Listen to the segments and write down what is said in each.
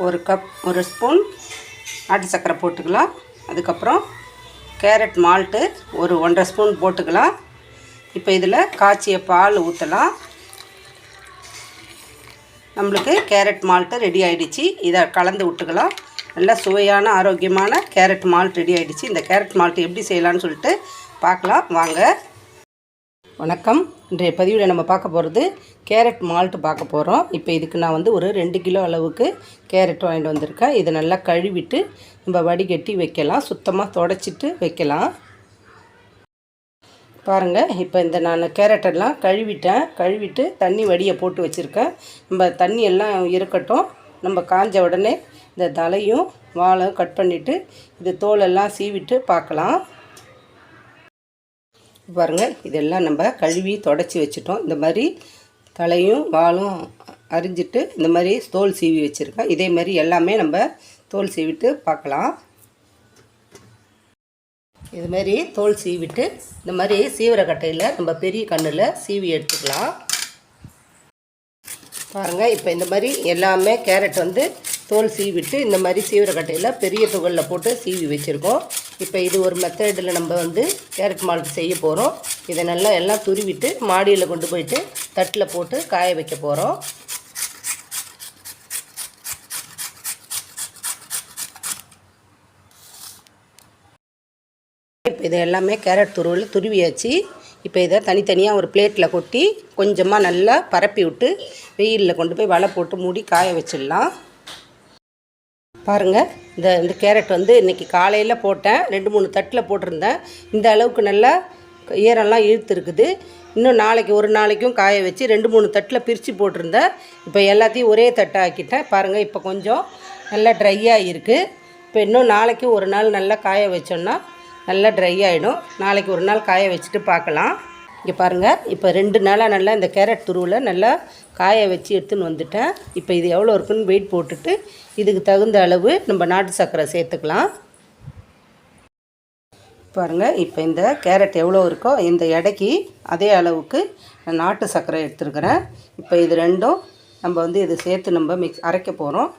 ஒரு ஸ்பூன் நாட்டு சர்க்கரை போட்டுக்கலாம். அதுக்கப்புறம் கேரட் மால்ட்டு ஒரு 1.5 ஸ்பூன் போட்டுக்கலாம். இப்போ இதில் காய்ச்சிய பால் ஊற்றலாம். நம்மளுக்கு கேரட் மால்ட்டு ரெடி ஆகிடுச்சு. இதை கலந்து விட்டுக்கலாம். நல்லா சுவையான ஆரோக்கியமான கேரட் மால்ட் ரெடி ஆகிடுச்சு. இந்த கேரட் மால்ட் எப்படி செய்யலான்னு சொல்லிட்டு பார்க்கலாம் வாங்க. வணக்கம். இன்றைய பதிவில் நம்ம பார்க்க போகிறது கேரட் மால்ட் பார்க்க போகிறோம். இப்போ இதுக்கு நான் வந்து ஒரு 2 கிலோ அளவுக்கு கேரட் வாங்கிட்டு வந்திருக்கேன். இதை நல்லா கழுவிட்டு நம்ம வடிகட்டி வைக்கலாம். சுத்தமாக துடைச்சிட்டு வைக்கலாம். பாருங்கள், இப்போ இந்த நான் கேரட்டெல்லாம் கழுவிட்டு தண்ணி வடியை போட்டு வச்சுருக்கேன். நம்ம தண்ணி எல்லாம் இருக்கட்டும். நம்ம காஞ்ச உடனே இந்த தலையும் வாலும் கட் பண்ணிவிட்டு இது தோலெல்லாம் சீவிட்டு பார்க்கலாம். பாருங்கள், இதெல்லாம் நம்ம கழுவி தொடச்சி வச்சுட்டோம். இந்த மாதிரி தலையும் வாலும் அரிஞ்சிட்டு இந்த மாதிரி தோல் சீவி வச்சுருக்கேன். இதே மாதிரி எல்லாமே நம்ம தோல் சீவிட்டு பார்க்கலாம். இது மாதிரி தோல் சீவிட்டு இந்த மாதிரி சீவிர கட்டையில் நம்ம பெரிய கண்ணில் சீவி எடுத்துக்கலாம். பாருங்கள், இப்போ இந்த மாதிரி எல்லாமே கேரட் வந்து தோல் சீவிட்டு இந்த மாதிரி சீவிர கட்டையில் பெரிய துகளில் போட்டு சீவி வச்சுருக்கோம். இப்போ இது ஒரு மெத்தடில் நம்ம வந்து கேரட் மால்ட் செய்ய போகிறோம். இதை நல்லா எல்லாம் துருவிட்டு மாடியில் கொண்டு போயிட்டு தட்டில் போட்டு காய வைக்க போகிறோம். இப்போ இதை எல்லாமே கேரட் துருவியாச்சு. இப்போ இதை தனித்தனியாக ஒரு பிளேட்டில் கொட்டி கொஞ்சமாக நல்லா பரப்பி விட்டு வெயிலில் கொண்டு போய் வலை போட்டு மூடி காய வச்சிடலாம். பாருங்கள், இந்த கேரட் வந்து இன்றைக்கி காலையில் போட்டேன். 2-3 தட்டில் போட்டிருந்தேன். இந்த அளவுக்கு நல்லா ஈரம்லாம் இழுத்துருக்குது. இன்னும் ஒரு நாளைக்கும் காய வச்சு 2-3 தட்டில் பிரித்து போட்டிருந்தேன். இப்போ எல்லாத்தையும் ஒரே தட்டாக ஆக்கிட்டேன். பாருங்கள், இப்போ கொஞ்சம் நல்லா ட்ரையாக இருக்குது. இப்போ இன்னும் நாளைக்கு ஒரு நாள் நல்லா காய வச்சோன்னா நல்லா ட்ரை ஆகிடும். நாளைக்கு ஒரு நாள் காய வச்சுட்டு பார்க்கலாம். இங்கே பாருங்கள், இப்போ 2 நாளாக நல்லா இந்த கேரட் துருவில் நல்லா காய வச்சு எடுத்துன்னு வந்துட்டேன். இப்போ இது எவ்வளோ இருக்குன்னு வெயிட் போட்டுட்டு இதுக்கு தகுந்த அளவு நம்ம நாட்டு சர்க்கரை சேர்த்துக்கலாம். பாருங்கள், இப்போ இந்த கேரட் எவ்வளோ இருக்கோ இந்த எடைக்கு அதே அளவுக்கு நான் நாட்டு சர்க்கரை எடுத்துருக்கிறேன். இப்போ இது ரெண்டும் நம்ம வந்து இது சேர்த்து நம்ம அரைக்க போகிறோம்.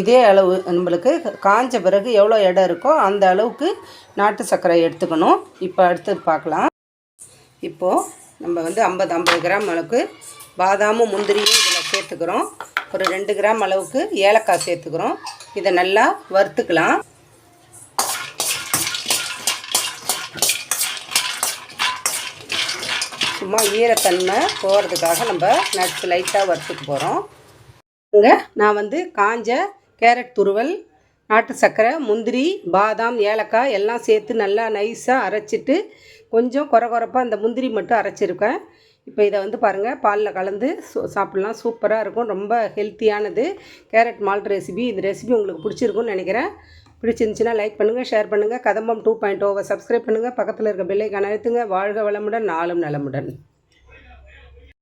இதே அளவு நம்மளுக்கு காஞ்ச பிறகு எவ்வளோ எடை இருக்கோ அந்த அளவுக்கு நாட்டு சர்க்கரை எடுத்துக்கணும். இப்போ அடுத்து பார்க்கலாம். இப்போது நம்ம வந்து 50 கிராம் அளவுக்கு பாதாமும் முந்திரியும் இதில் சேர்த்துக்கிறோம். ஒரு 2 கிராம் அளவுக்கு ஏலக்காய் சேர்த்துக்கிறோம். இதை நல்லா வறுத்துக்கலாம். சும்மா ஈரத்தன்மை போகிறதுக்காக நம்ம நட்ஸ் லைட்டாக வறுத்துக்க போகிறோம். இங்கே நான் வந்து காஞ்ச கேரட் துருவல், நாட்டு சர்க்கரை, முந்திரி, பாதாம், ஏலக்காய் எல்லாம் சேர்த்து நல்லா நைஸாக அரைச்சிட்டு கொஞ்சம் கொரப்பாக அந்த முந்திரி மட்டும் அரைச்சிருக்கேன். இப்போ இதை வந்து பாருங்கள், பாலில் கலந்து சாப்பிட்லாம். சூப்பராக இருக்கும். ரொம்ப ஹெல்த்தியானது கேரட் மால்ட் ரெசிபி. இந்த ரெசிபி உங்களுக்கு பிடிச்சிருக்குன்னு நினைக்கிறேன். பிடிச்சிருந்துச்சின்னா லைக் பண்ணுங்கள், ஷேர் பண்ணுங்கள். கதம்பம் 2.0 சப்ஸ்கிரைப் பண்ணுங்கள். பக்கத்தில் இருக்க பெல் ஐகானை அழுத்துங்க. வாழ்க வளமுடன், நாளும் நலமுடன்.